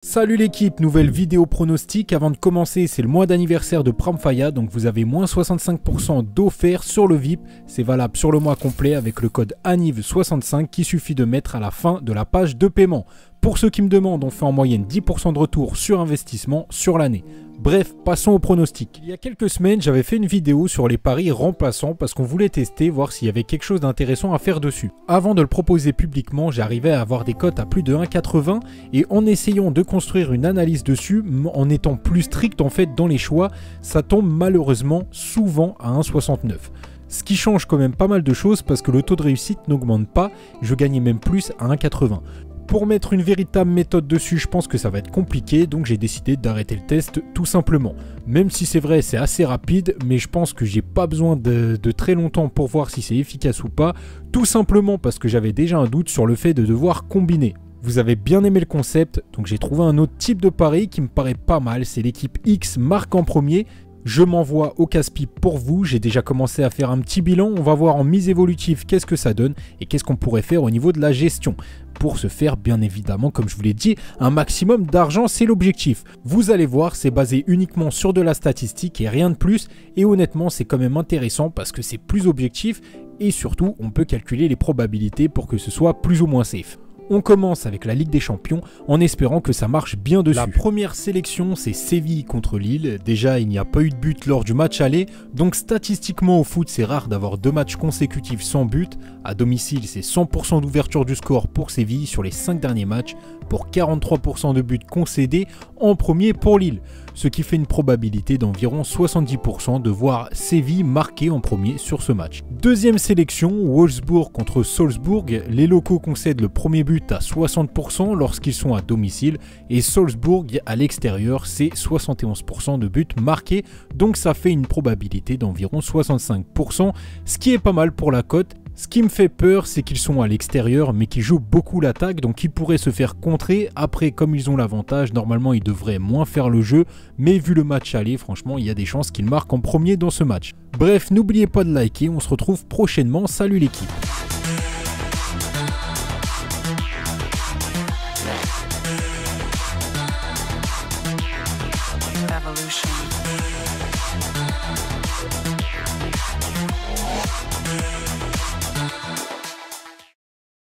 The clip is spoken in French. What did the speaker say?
Salut l'équipe, nouvelle vidéo pronostic. Avant de commencer, c'est le mois d'anniversaire de Pramfaya, donc vous avez moins 65% d'offert sur le VIP. C'est valable sur le mois complet avec le code ANIV65 qu'il suffit de mettre à la fin de la page de paiement. Pour ceux qui me demandent, on fait en moyenne 10% de retour sur investissement sur l'année. Bref, passons au pronostic. Il y a quelques semaines, j'avais fait une vidéo sur les paris remplaçants parce qu'on voulait tester, voir s'il y avait quelque chose d'intéressant à faire dessus. Avant de le proposer publiquement, j'arrivais à avoir des cotes à plus de 1,80 et en essayant de construire une analyse dessus, en étant plus strict en fait dans les choix, ça tombe malheureusement souvent à 1,69. Ce qui change quand même pas mal de choses parce que le taux de réussite n'augmente pas, je gagnais même plus à 1,80. Pour mettre une véritable méthode dessus, je pense que ça va être compliqué, donc j'ai décidé d'arrêter le test tout simplement. Même si c'est vrai, c'est assez rapide, mais je pense que j'ai pas besoin de très longtemps pour voir si c'est efficace ou pas, tout simplement parce que j'avais déjà un doute sur le fait de devoir combiner. Vous avez bien aimé le concept, donc j'ai trouvé un autre type de pari qui me paraît pas mal, c'est l'équipe X marque en premier. Je m'envoie au casse-pipe pour vous, j'ai déjà commencé à faire un petit bilan, on va voir en mise évolutive qu'est-ce que ça donne et qu'est-ce qu'on pourrait faire au niveau de la gestion. Pour ce faire, bien évidemment, comme je vous l'ai dit, un maximum d'argent, c'est l'objectif. Vous allez voir, c'est basé uniquement sur de la statistique et rien de plus. Et honnêtement, c'est quand même intéressant parce que c'est plus objectif et surtout, on peut calculer les probabilités pour que ce soit plus ou moins safe. On commence avec la Ligue des Champions en espérant que ça marche bien dessus. La première sélection, c'est Séville contre Lille. Déjà, il n'y a pas eu de but lors du match aller, donc statistiquement au foot, c'est rare d'avoir 2 matchs consécutifs sans but. À domicile, c'est 100% d'ouverture du score pour Séville sur les 5 derniers matchs, pour 43% de buts concédés en premier pour Lille, ce qui fait une probabilité d'environ 70% de voir Séville marquer en premier sur ce match. Deuxième sélection, Wolfsburg contre Salzbourg. Les locaux concèdent le premier but à 60% lorsqu'ils sont à domicile et Salzbourg à l'extérieur, c'est 71% de buts marqués, donc ça fait une probabilité d'environ 65%, ce qui est pas mal pour la cote. Ce qui me fait peur, c'est qu'ils sont à l'extérieur, mais qu'ils jouent beaucoup l'attaque, donc ils pourraient se faire contrer. Après, comme ils ont l'avantage, normalement, ils devraient moins faire le jeu. Mais vu le match aller, franchement, il y a des chances qu'ils marquent en premier dans ce match. Bref, n'oubliez pas de liker, on se retrouve prochainement. Salut l'équipe! Evolution.